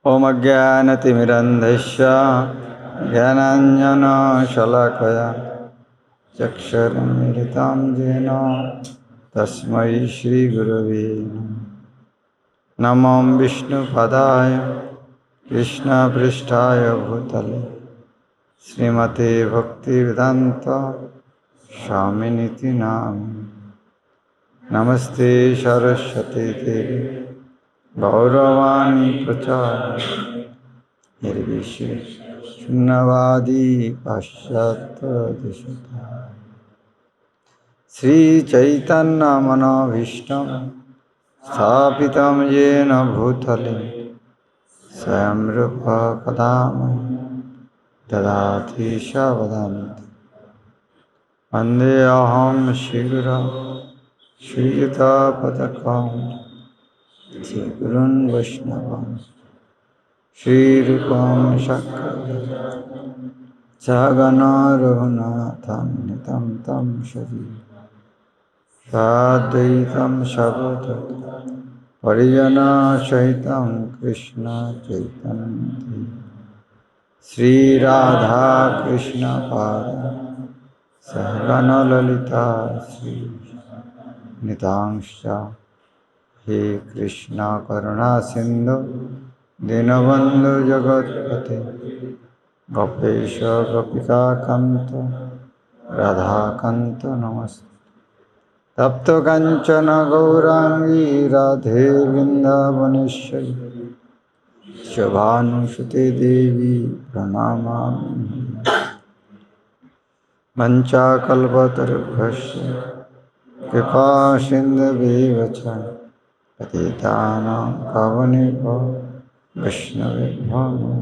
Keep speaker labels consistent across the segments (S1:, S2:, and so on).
S1: Om Ajnanatimirandhasya Jnananjana Shalakaya Chakshurmilitam Jena Tasmai Shri Gurave Namam Vishnu Padaya Krishna Pristhaya Bhutale Srimate Bhakti Vedanta Swaminiti Nam Namaste Saraswati Devi Gauravani Prachari Nirvishe Shunnavadi Paschata Deshata Sri Chaitanya Manavishtam Sthapitam Yena Bhutale Swayam Rupa Kadam Dadati Shavadant Vande Aham Shigra Shri Yuta Padakam Shri Gurun Vaishnavam Shri Rupam Shakra Sagana Raghunatham Nitam Tam Shri Sadvaitam Shabadata Parijana Shaitam Krishna Chaitanya Sri Radha Krishna Pada Sahagana Lalita Sri Nitangsha He Krishna Karuna Sindhu Dinabandhu Jagatpate Gopesha Gopika Kanta Radha Kanta Namaste Tapta Kanchana Gaurangi Radhe Vrindavaneshwari Shabhanusuti Devi Pranamami Mancha Kalpatarubhasya Kripa Sindhuvevacha Patitanam Pavanebho Vaishnavibhyo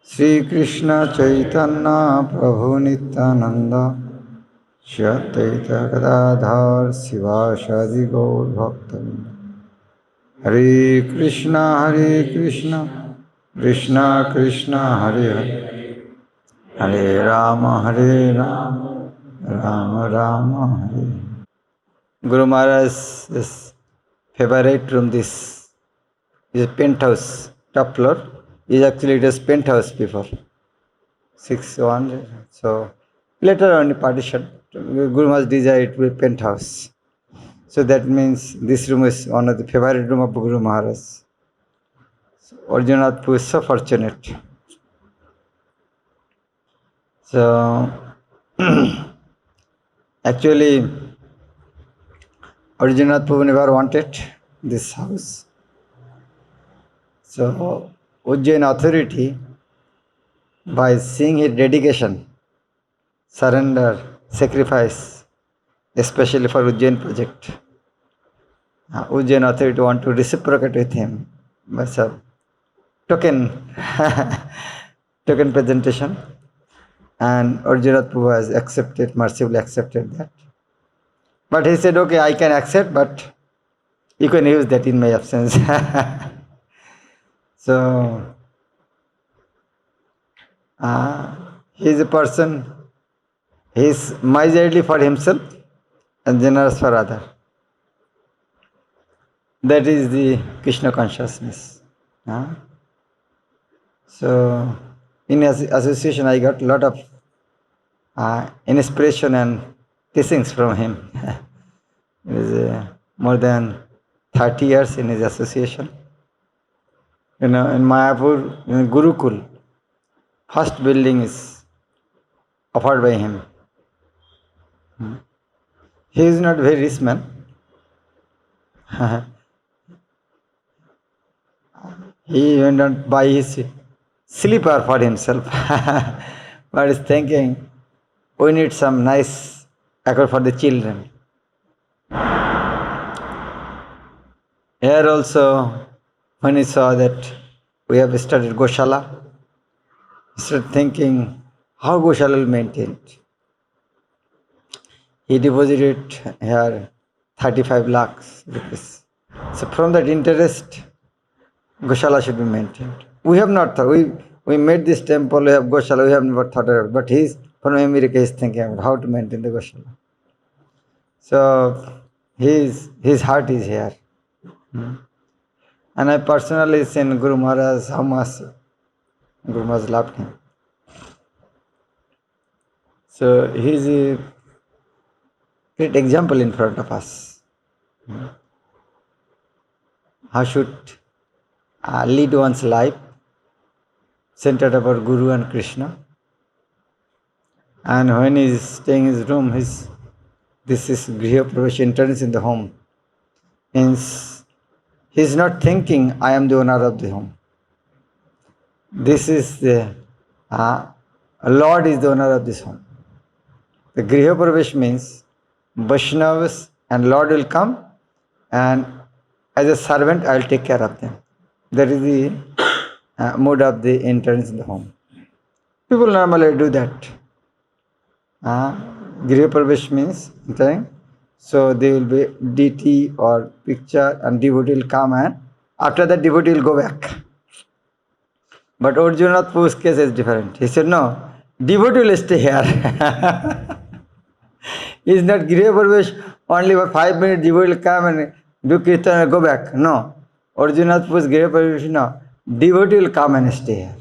S1: Sri Krishna Chaitanya Prabhu Nityananda Shri Advaita Gadadhar Sivasadi Gaur Bhakta Hare Krishna Krishna Krishna Hare Hare Hare Rama Rama Rama Hare Guru Maharaj's favorite room, this is a penthouse, top floor. Is actually it was penthouse before. 6-1. So later on partition, Guru Maharaj desired it to be penthouse. So that means this room is one of the favorite room of Guru Maharaj. So Arjunnath was so fortunate. So actually Arjunnath Prabhu never wanted this house. So Ujjain authority, by seeing his dedication, surrender, sacrifice, especially for Ujjain project, Ujjain authority want to reciprocate with him by some token token presentation, and Arjunnath Prabhu has accepted, mercifully accepted that. But he said, okay, I can accept, but you can use that in my absence. So he is a person, he is miserly for himself and generous for others. That is the Krishna consciousness. So in association I got a lot of inspiration and teachings from him. It is more than 30 years in his association. In Mayapur, in Gurukul, first building is offered by him. He is not very rich man. He went and buy his slipper for himself. But he's thinking, we need some nice accord for the children. Here also, when he saw that we have started Goshala, he started thinking how Goshala will maintain it. He deposited here 35 lakhs rupees. So from that interest, Goshala should be maintained. We have not thought, we made this temple, we have Goshala, we have never thought of it. But he's, from America, he's thinking about how to maintain the Goshala. So his heart is here. And I personally seen Guru Maharaj how much Guru Maharaj loved him. So he is a great example in front of us. How should lead one's life centered about Guru and Krishna. And when he is staying in his room, this is Griha Pravesh entrance in the home. Means he is not thinking, I am the owner of the home. This is the Lord is the owner of this home. The Griha Pravesh means Vaishnavas and Lord will come, and as a servant I will take care of them. That is the mode of the entrance in the home. People normally do that. Griha Pravesh means entering. So there will be deity or picture, and devotee will come, and after that devotee will go back. But Arjunath Pu's case is different. He said, no, devotee will stay here. He is not Griha Pravesh, only for 5 minutes devotee will come and do kirtan and go back. No. Arjunath Pu's Griha Pravesh, no. Devotee will come and stay here.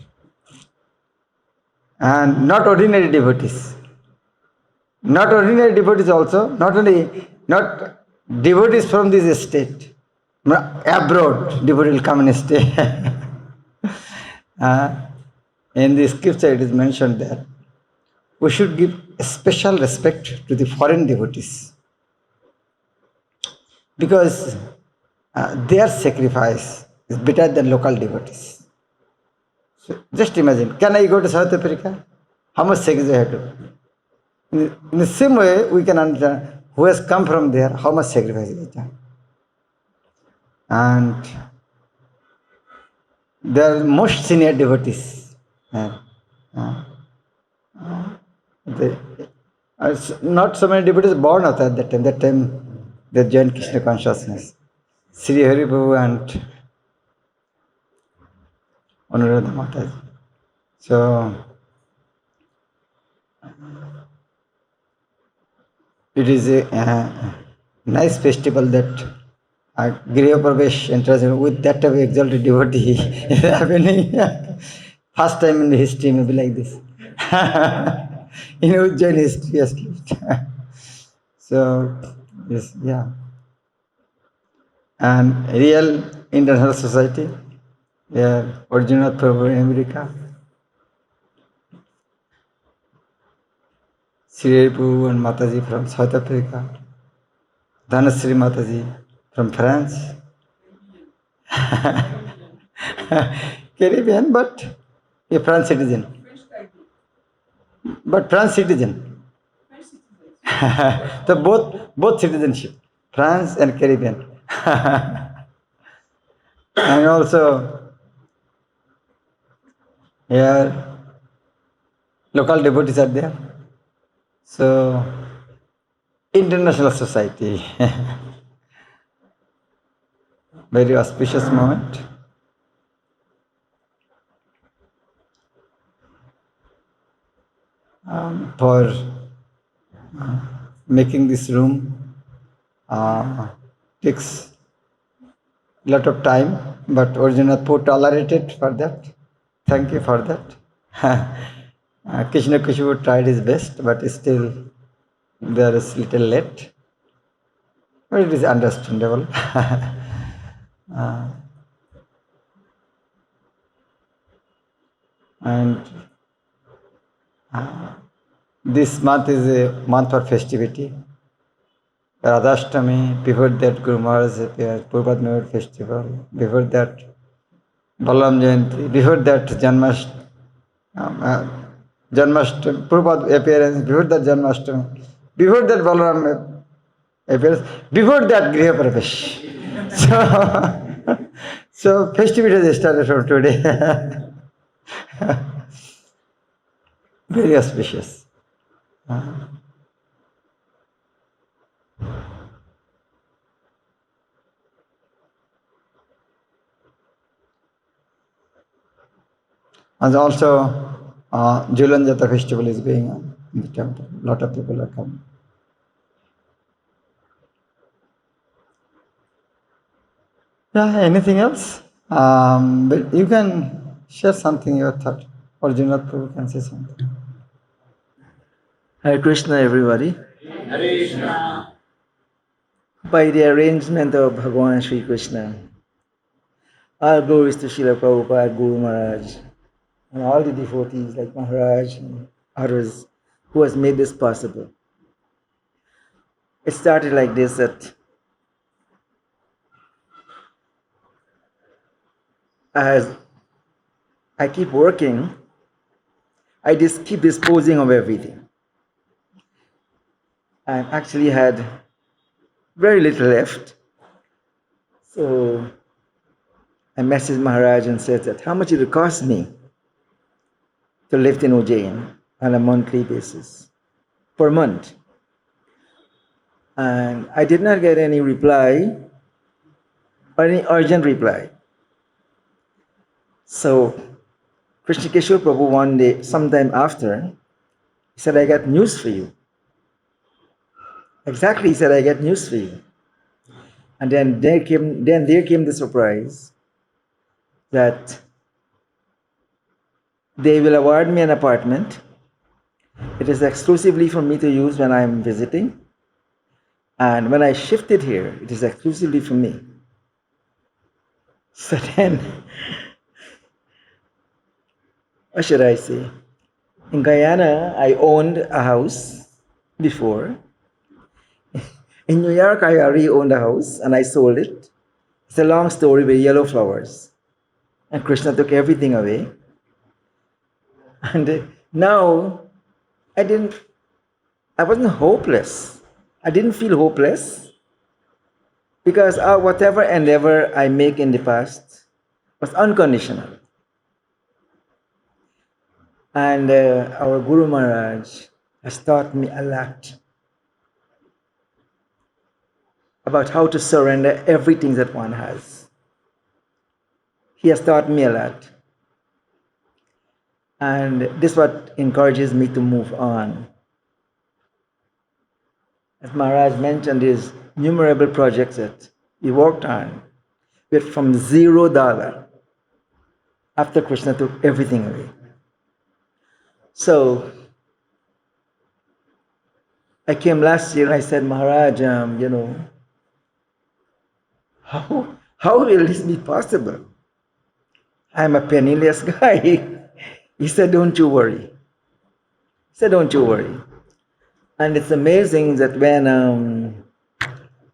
S1: And not ordinary devotees. Not ordinary devotees also, not devotees from this state. Abroad, devotee will come and stay. In the scripture it is mentioned that we should give special respect to the foreign devotees, because their sacrifice is better than local devotees. So just imagine, can I go to South Africa? How much sacrifice I have to? In the same way, we can understand who has come from there, how much sacrifice is done. And they are most senior devotees. Not so many devotees born at that time. That time they joined Krishna consciousness. Sri Hari Prabhu and Anuradha Mataji. So it is a nice festival that Griha Pravesh enters with that type of exalted devotee happening. First time in the history, maybe like this. In Ujjain history, at least. So, yes, yeah. And real international society, yeah, Arjunath Prabhu in America, Sri Prabhu and Mataji from South Africa, Dhanasri Mataji from France, Caribbean, but a France citizen. But France citizen. So both citizenship, France and Caribbean. And also here local devotees are there. So international society. Very auspicious moment. For making this room takes a lot of time, but Arjunath Poo tolerated for that. Thank you for that. Krishna Kushavu tried his best, but still there is little late. But it is understandable. And this month is a month for festivity. Radhashtami, before that Guru Maharaj appeared, Prabhupada Memorial Festival, before that Balaram Jayanti, before that Janmashtami, Prabhupada appearance, before that Janmashtami, before that Balaram appearance, before that Griha Pravesh. So festivity has started from today. Very auspicious. And also, Julan Jata festival is going on in the temple. A lot of people are coming. Yeah, anything else? But you can share something your thought. Or Junath Prabhu can say something.
S2: Hare Krishna, everybody. By the arrangement of Bhagavan Sri Krishna, all glories to Srila Prabhupada, Guru Maharaj, and all the devotees like Maharaj and others who has made this possible. It started like this, that as I keep working, I just keep disposing of everything. I actually had very little left. So I messaged Maharaj and said that how much it would cost me to live in Ujjain on a monthly basis, per month. And I did not get any reply or any urgent reply. So Krishna Keshore Prabhu one day, sometime after, he said, I got news for you. Exactly, he said, I got news for you. And then there came the surprise that they will award me an apartment. It is exclusively for me to use when I'm visiting. And when I shifted here, it is exclusively for me. So then, what should I say? In Guyana, I owned a house before. In New York, I already owned a house and I sold it. It's a long story with yellow flowers. And Krishna took everything away. And now I wasn't hopeless. I didn't feel hopeless because whatever endeavor I make in the past was unconditional. And our Guru Maharaj has taught me a lot about how to surrender everything that one has. He has taught me a lot. And this is what encourages me to move on. As Maharaj mentioned, his innumerable projects that he worked on were from $0 after Krishna took everything away. So I came last year and I said, Maharaj, how will this be possible? I'm a penniless guy. He said, don't you worry. He said, don't you worry. And it's amazing that when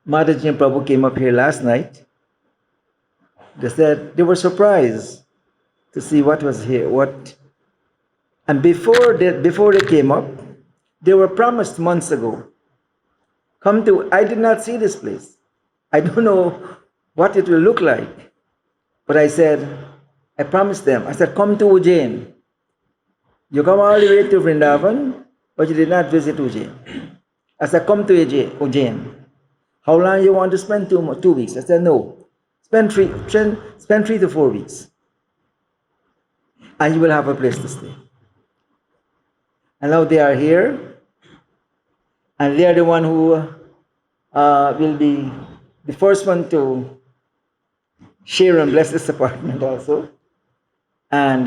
S2: Mataji and Prabhu came up here last night, they said they were surprised to see what was here. And before they came up, they were promised months ago. I did not see this place. I don't know what it will look like. But I promised them, I said, come to Ujjain. You come all the way to Vrindavan, but you did not visit Ujjain. I said, come to Ujjain. How long you want to spend? 2 weeks. I said, no. Spend 3 to 4 weeks. And you will have a place to stay. And now they are here. And they are the one who will be the first one to share and bless this apartment also. And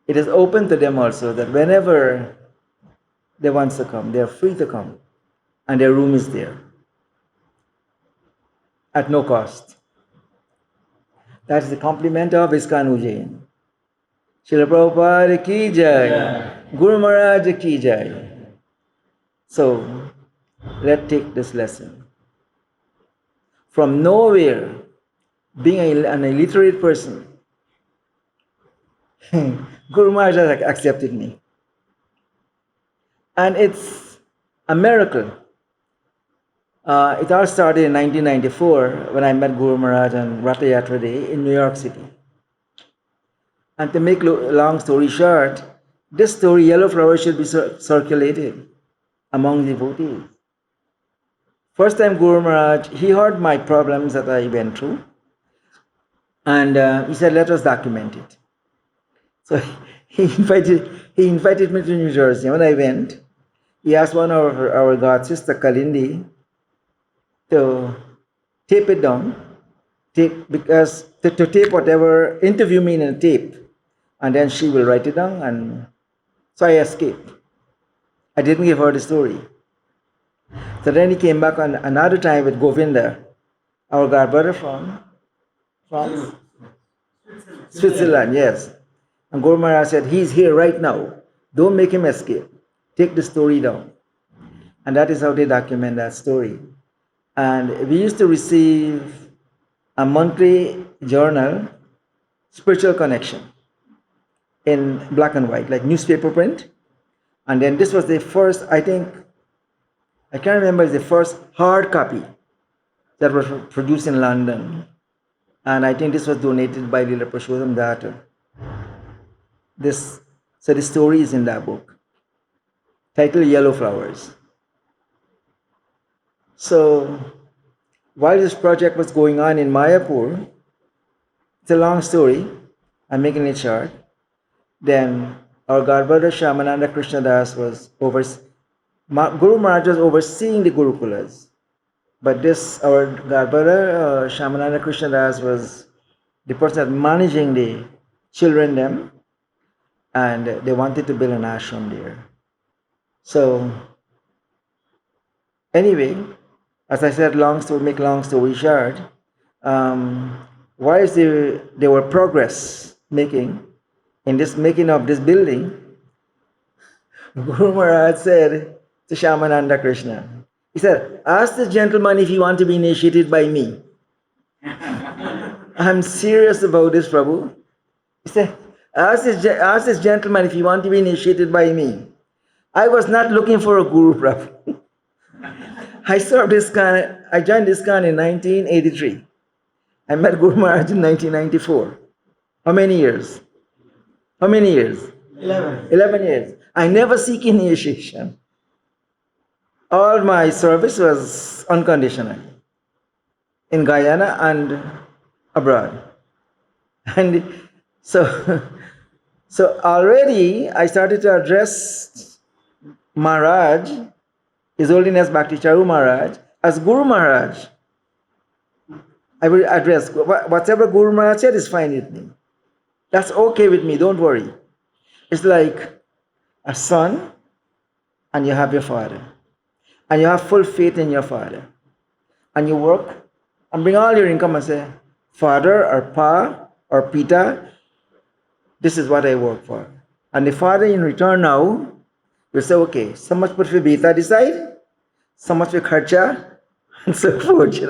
S2: it is open to them also that whenever they want to come, they are free to come. And their room is there at no cost. That is the compliment of ISKCON Ujjain. Srila Prabhupada ki jai, Guru Maharaj ki jai. So, let's take this lesson. From nowhere, being an illiterate person, Guru Maharaj has accepted me. And it's a miracle. It all started in 1994 when I met Guru Maharaj on Ratha Yatra Day in New York City. And to make a long story short, this story, Yellow Flower, should be circulated among devotees. First time Guru Maharaj, he heard my problems that I went through. And he said, let us document it. So he invited me to New Jersey. When I went, he asked one of our god sister, Kalindi, to tape it down tape, because to tape whatever, interview me in a tape, and then she will write it down, and so I escaped. I didn't give her the story. So then he came back on another time with Govinda, our godbrother from Switzerland, yes. And Guru Maharaj said, he's here right now. Don't make him escape. Take the story down. And that is how they document that story. And we used to receive a monthly journal, Spiritual Connection, in black and white, like newspaper print. And then this was the first, I think, I can't remember, it's the first hard copy that was produced in London. And I think this was donated by Lila Prashodam Datta. So the story is in that book, titled Yellow Flowers. So while this project was going on in Mayapur, it's a long story, I'm making it short. Then our godbrother Shamananda Krishnadas was Guru Maharaj was overseeing the Gurukulas. But our godbrother Shamananda Krishnadas was the person managing the children them, and they wanted to build an ashram there. So anyway, as I said, make long story short, while there were progress making in this making of this building, Guru Maharaj said to Shamananda Krishna, he said, ask the gentleman if he wants to be initiated by me. I'm serious about this, Prabhu. He said, ask this gentleman if he wants to be initiated by me. I was not looking for a guru, Prabhu. I joined ISKCON in 1983. I met Guru Maharaj in 1994. How many years? 11 years. I never seek initiation. All my service was unconditional in Guyana and abroad. And so already I started to address Maharaj, His Holiness Bhakti Charu Maharaj, as Guru Maharaj. I will address whatever Guru Maharaj said is fine with me. That's okay with me, don't worry. It's like a son and you have your father. And you have full faith in your father. And you work and bring all your income and say, Father or Pa or Pita, this is what I work for. And the father in return now will say, okay, so much for Beta decide, so much for Kharcha, and so forth,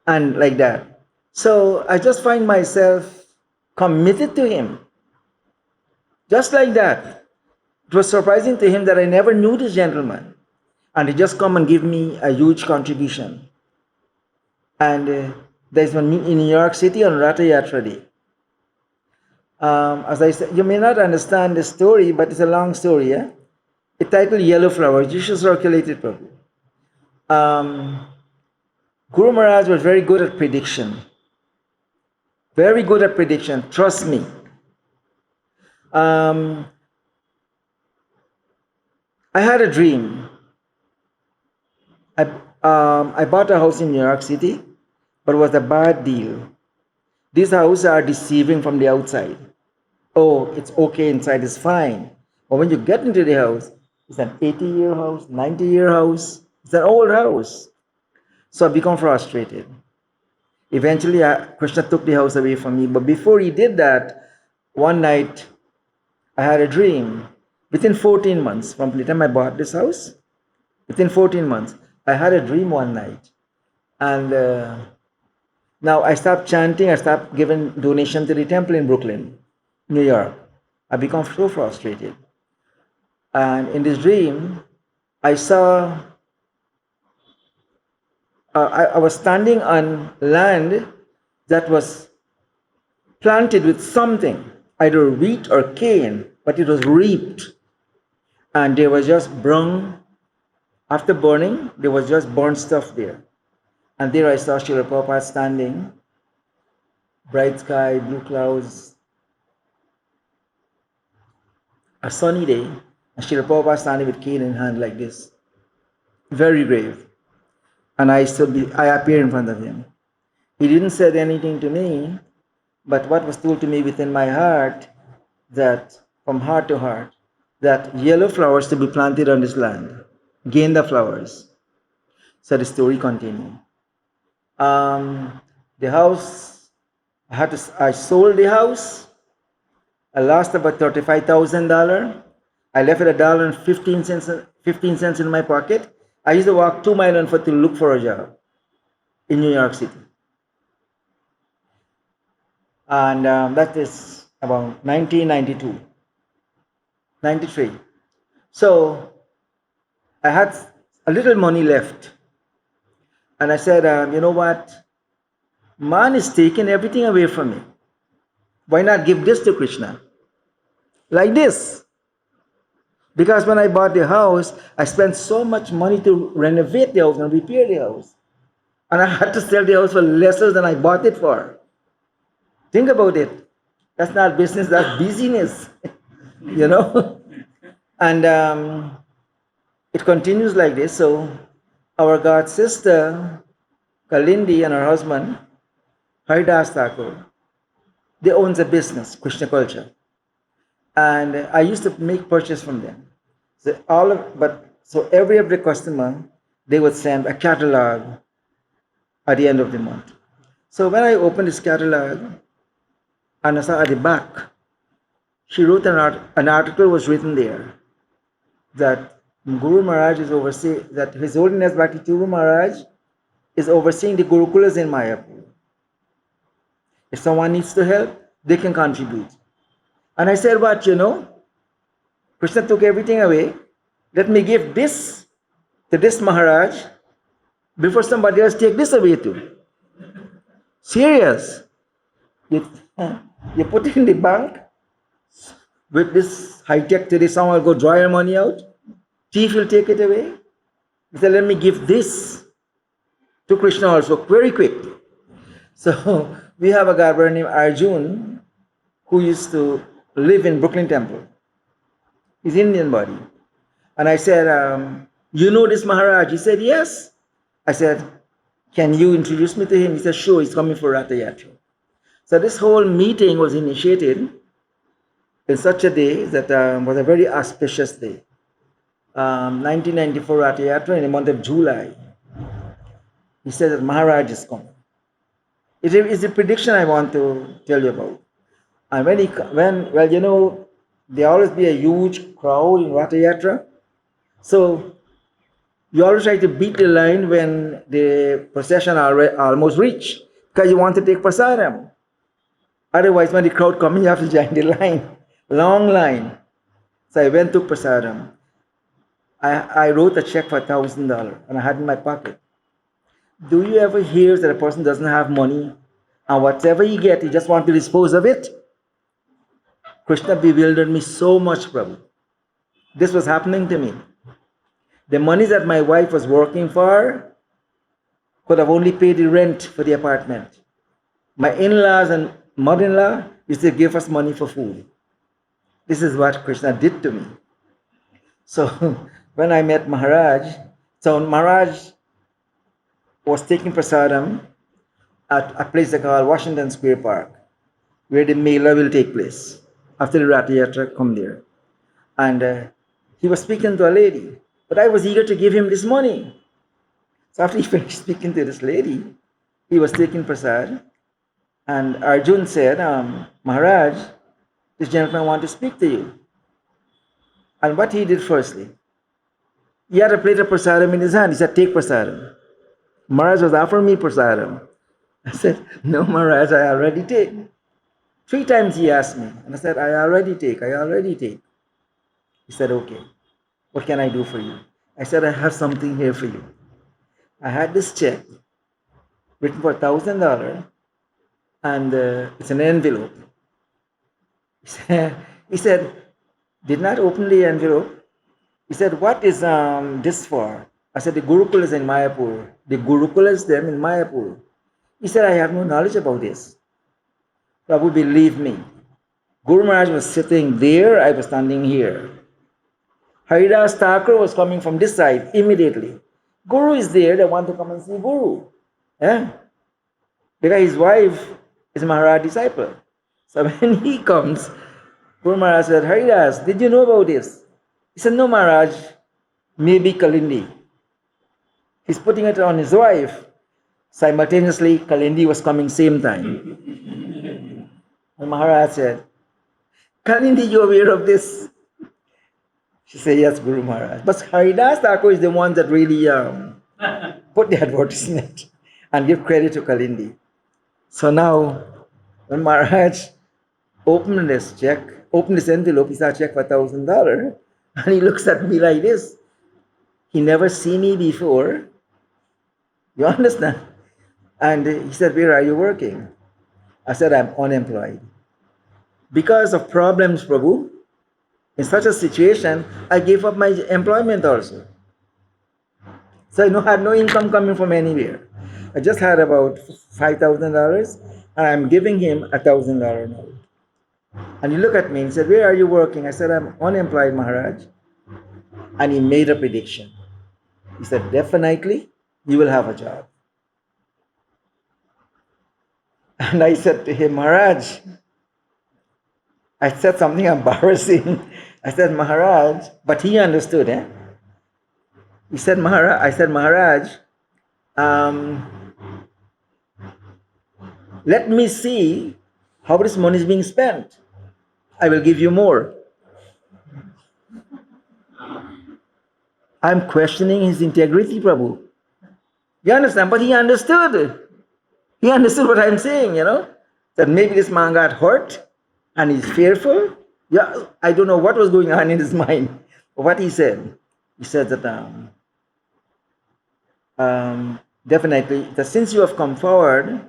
S2: and like that. So I just find myself committed to him. Just like that. It was surprising to him that I never knew this gentleman. And he just come and give me a huge contribution. And there's one in New York City on Ratha Yatra Day. As I said, you may not understand the story, but it's a long story. Yeah? It's titled Yellow Flowers. You should circulate it, Prabhu. Guru Maharaj was very good at prediction. Very good at prediction. Trust me. I had a dream. I bought a house in New York City, but it was a bad deal. These houses are deceiving from the outside. Oh, it's okay inside, it's fine. But when you get into the house, it's an 80-year house, 90-year house. It's an old house. So I become frustrated. Eventually, Krishna took the house away from me. But before he did that, one night, I had a dream. Within 14 months, from the time I bought this house, within 14 months, I had a dream one night. And now I stopped chanting, I stopped giving donation to the temple in Brooklyn, New York. I become so frustrated. And in this dream, I saw, I was standing on land that was planted with something, either wheat or cane, but it was reaped. And there was just brown, after burning, there was just burnt stuff there. And there I saw Srila Prabhupada standing, bright sky, blue clouds, a sunny day, and Srila Prabhupada standing with cane in hand like this, very grave. And I appear in front of him. He didn't say anything to me, but what was told to me within my heart, that from heart to heart, that yellow flowers to be planted on this land, gain the flowers. So the story continued. The house, I sold the house. I lost about $35,000. I left with $1.15 in my pocket. I used to walk 2 miles on foot to look for a job in New York City. And that is about 1992, 93. So I had a little money left. And I said, you know what? Man is taking everything away from me. Why not give this to Krishna? Like this. Because when I bought the house, I spent so much money to renovate the house and repair the house. And I had to sell the house for lesser than I bought it for. Think about it. That's not business, that's busyness. you know? And it continues like this. So our god sister, Kalindi, and her husband, Haridas Thakur, they owns a business, Krishna Culture. And I used to make purchase from them. So every customer, they would send a catalog at the end of the month. So when I opened this catalog, and I saw at the back, she wrote an article was written there that Guru Maharaj is overseeing, that His Holiness Bhakti Guru Maharaj is overseeing the Gurukulas in Mayapur. If someone needs to help, they can contribute. And I said, what, Krishna took everything away. Let me give this to this Maharaj before somebody else take this away too. Serious. You, you put it in the bank with this high-tech today, someone will go draw your money out. Thief will take it away. He said, let me give this to Krishna also, very quick. So we have a guy named Arjun who used to live in Brooklyn Temple. He's Indian body. And I said, you know this Maharaj? He said, yes. I said, can you introduce me to him? He said, sure, he's coming for Ratha Yatra. So this whole meeting was initiated in such a day that was a very auspicious day. 1994 Ratha Yatra in the month of July. He said that Maharaj is coming. It is a prediction I want to tell you about. And there always be a huge crowd in Ratha Yatra. So you always try to beat the line when the procession almost reach, because you want to take prasadam. Otherwise, when the crowd comes, you have to join the line, long line. So I went to prasadam. I wrote a check for $1,000 and I had it in my pocket. Do you ever hear that a person doesn't have money and whatever he gets, he just wants to dispose of it? Krishna bewildered me so much, Prabhu. This was happening to me. The money that my wife was working for could have only paid the rent for the apartment. My in-laws and mother-in-law used to give us money for food. This is what Krishna did to me. So when I met Maharaj, Maharaj was taking prasadam at a place called Washington Square Park, where the Mela will take place. After the Ratha Yatra, come there. And he was speaking to a lady, but I was eager to give him this money. So after he finished speaking to this lady, he was taking prasad, and Arjun said, Maharaj, this gentleman wants to speak to you. And what he did firstly, he had a plate of prasadam in his hand. He said, take prasadam. Maharaj was offering me prasadam. I said, no, Maharaj, I already take. 3 times he asked me, and I said, I already take. He said, okay, what can I do for you? I said, I have something here for you. I had this check written for $1,000, and it's an envelope. He said, did not open the envelope. He said, what is this for? I said, the Gurukulas in Mayapur. The Gurukulas them in Mayapur. He said, I have no knowledge about this. Prabhu, believe me. Guru Maharaj was sitting there, I was standing here. Haridas Thakur was coming from this side immediately. Guru is there, they want to come and see Guru. The because his wife is Maharaj disciple. So when he comes, Guru Maharaj said, Haridas, did you know about this? He said, no, Maharaj, maybe Kalindi. He's putting it on his wife. Simultaneously, Kalindi was coming same time. And Maharaj said, Kalindi, you aware of this? She said, yes, Guru Maharaj. But Haridas Thakur is the one that really put the advertisement and give credit to Kalindi. So now, when Maharaj opened this envelope, he saw a check for $1,000. And he looks at me like this. He never seen me before. You understand? And he said, where are you working? I said, I'm unemployed. Because of problems, Prabhu, in such a situation, I gave up my employment also. So I had no income coming from anywhere. I just had about $5,000, and I'm giving him $1,000 note. And he looked at me and said, where are you working? I said, I'm unemployed, Maharaj. And he made a prediction. He said, definitely, you will have a job. And I said to him, Maharaj, I said something embarrassing. I said, Maharaj, but he understood, eh? He said, Maharaj, I said, Maharaj, let me see how this money is being spent. I will give you more. I'm questioning his integrity, Prabhu. You understand? But he understood. He understood what I'm saying, that maybe this man got hurt and he's fearful. Yeah, I don't know what was going on in his mind. But what he said that definitely, that since you have come forward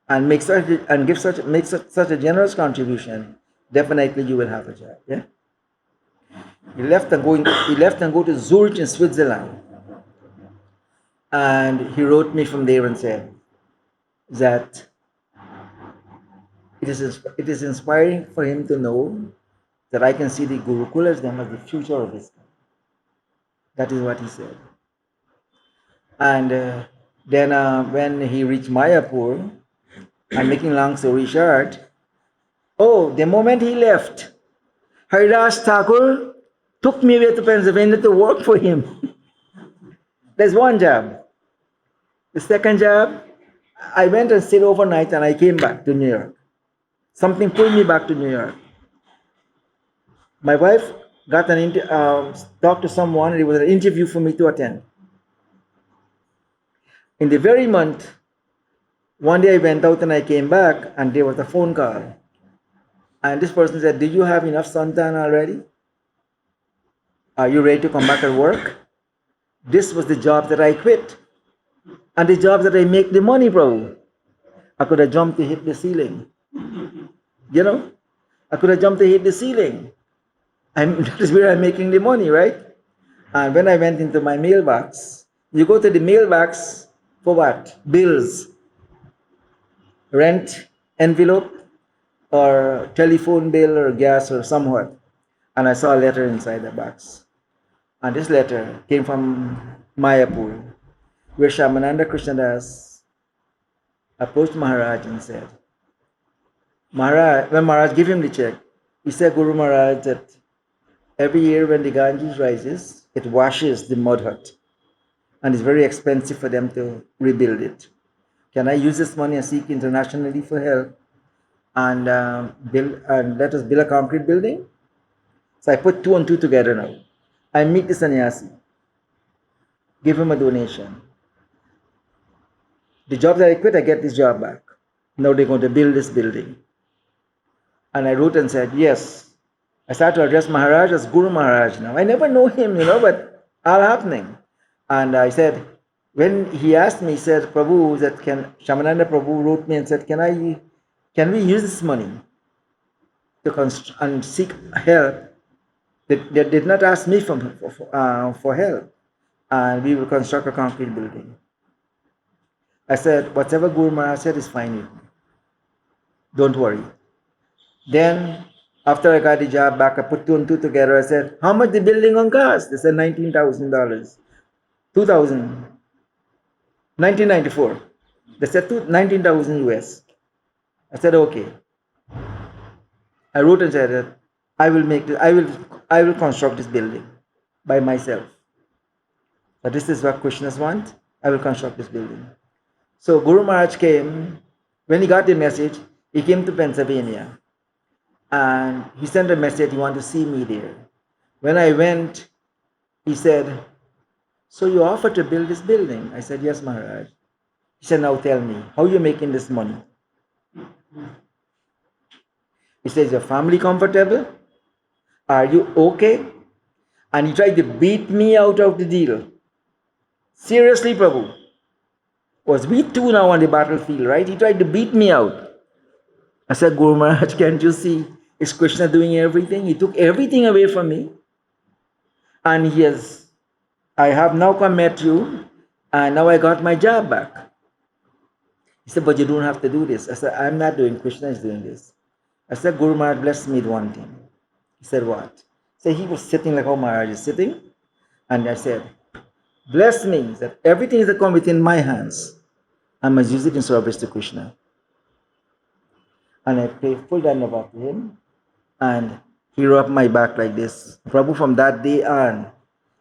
S2: and make such a generous contribution, definitely you will have a job. Yeah. He left and go to Zurich in Switzerland. And he wrote me from there and said that it is inspiring for him to know that I can see the Gurukulas them as the future of his country. That is what he said. And then when he reached Mayapur, I'm making long story short, the moment he left, Haridas Thakur took me away to Pennsylvania to work for him. There's one job. The second job, I went and stayed overnight and I came back to New York. Something pulled me back to New York. My wife got talked to someone, and it was an interview for me to attend. In the very month, one day I went out and I came back and there was a phone call. And this person said, do you have enough suntan already? Are you ready to come back and work? This was the job that I quit. And the job that I make the money, bro. I could have jumped to hit the ceiling. I could have jumped to hit the ceiling. That is where I'm making the money, right? And when I went into my mailbox, you go to the mailbox for what? Bills, rent, envelope, or telephone bill, or gas, or somewhat. And I saw a letter inside the box. And this letter came from Mayapur, where Shamananda Krishnadas approached Maharaj and said, when Maharaj gave him the check, he said, Guru Maharaj, that every year when the Ganges rises, it washes the mud hut. And it's very expensive for them to rebuild it. Can I use this money and seek internationally for help and let us build a concrete building? So I put 2 and 2 together now. I meet the sannyasi, give him a donation. The job that I quit, I get this job back. Now they're going to build this building. And I wrote and said, yes. I started to address Maharaj as Guru Maharaj now. I never know him, but all happening. And I said, when he asked me, he said, Prabhu, Shamananda Prabhu wrote me and said, can we use this money to and seek help? They did not ask me for help. And we will construct a concrete building. I said, whatever Guru Maharaj said is fine with me. Don't worry. Then, after I got the job back, I put 2 and 2 together. I said, how much the building going to cost? They said $19,000. 1994. They said 19,000 US. I said, okay. I wrote and said that I will make this, I will construct this building by myself. But this is what Krishnas want. I will construct this building. So Guru Maharaj came, when he got the message, he came to Pennsylvania and he sent a message, he wanted to see me there. When I went, he said, so you offered to build this building? I said, yes, Maharaj. He said, now tell me, how are you making this money? He says, your family comfortable? Are you okay? And he tried to beat me out of the deal. Seriously, Prabhu. Was we two now on the battlefield, right? He tried to beat me out. I said, Guru Maharaj, can't you see? Is Krishna doing everything? He took everything away from me. And he has, I have now come met you, and now I got my job back. He said, but you don't have to do this. I said, I'm not doing, Krishna is doing this. I said, Guru Maharaj blessed me with one thing. He said, what? So he was sitting like how Maharaj is sitting. And I said, bless me that everything is that come within my hands. I must use it in service to Krishna. And I pay full dandavat to him. And he rubbed my back like this. Prabhu, from that day on,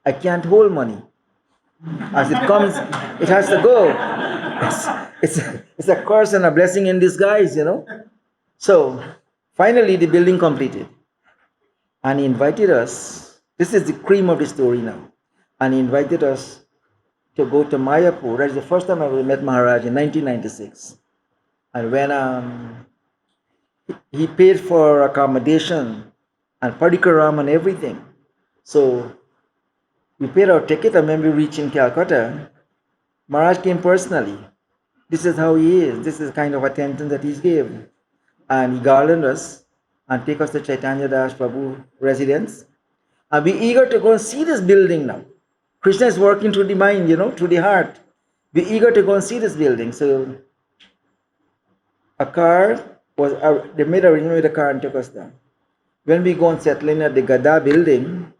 S2: I can't hold money. As it comes, it has to go. It's a curse and a blessing in disguise, you know. So finally, the building completed. And he invited us. This is the cream of the story now. And he invited us to go to Mayapur. That's the first time I met Maharaj in 1996. And when he paid for accommodation and parikaram and everything. So we paid our ticket, and when we reached in Calcutta, Maharaj came personally. This is how he is. This is the kind of attention that he's given. And he garlanded us and take us to Chaitanya Das Prabhu residence. And be eager to go and see this building now. Krishna is working through the mind, you know, through the heart. Be eager to go and see this building. So a car was, they made arrangement with the car and took us down. When we go and settle in at the Gada building,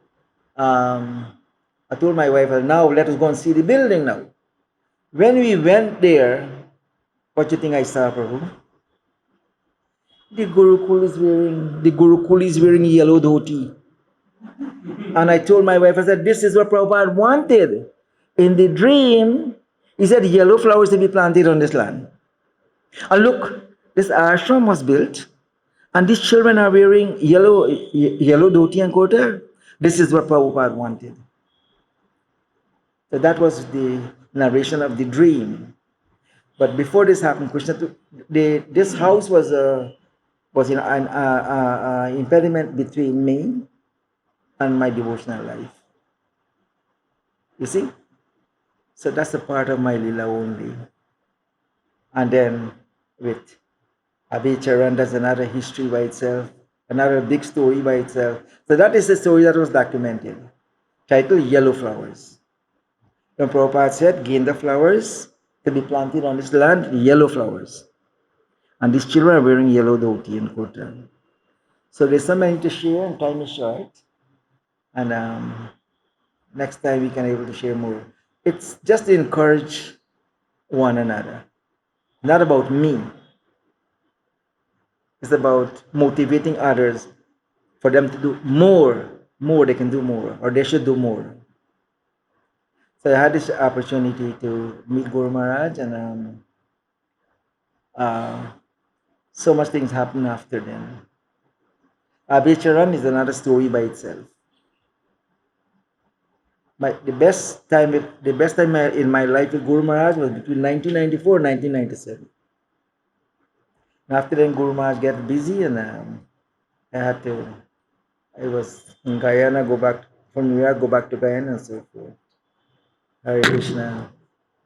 S2: I told my wife, now let us go and see the building now. When we went there, what do you think I saw, Prabhu? The Gurukul is wearing yellow dhoti. And I told my wife, I said, this is what Prabhupada wanted. In the dream, he said yellow flowers to be planted on this land. And look, this ashram was built, and these children are wearing yellow dhoti and kurta. This is what Prabhupada wanted. So that was the narration of the dream. But before this happened, this house was an impediment between me and my devotional life. You see? So that's a part of my lila only. And then with Abhicharan, that's another history by itself, another big story by itself. So that is the story that was documented, titled Yellow Flowers. When Prabhupada said, gain the flowers to be planted on this land, yellow flowers. And these children are wearing yellow dhoti and kurta. So there's so many to share, and time is short. And next time we can be able to share more. It's just to encourage one another. Not about me. It's about motivating others for them to do more. More, they can do more, or they should do more. So I had this opportunity to meet Guru Maharaj, and so much things happened after then. Abhicharan is another story by itself. The best time in my life with Guru Maharaj was between 1994 and 1997. And after then, Guru Maharaj got busy, and I was in Guyana, go back from New York, go back to Guyana, and so forth. Hare Krishna.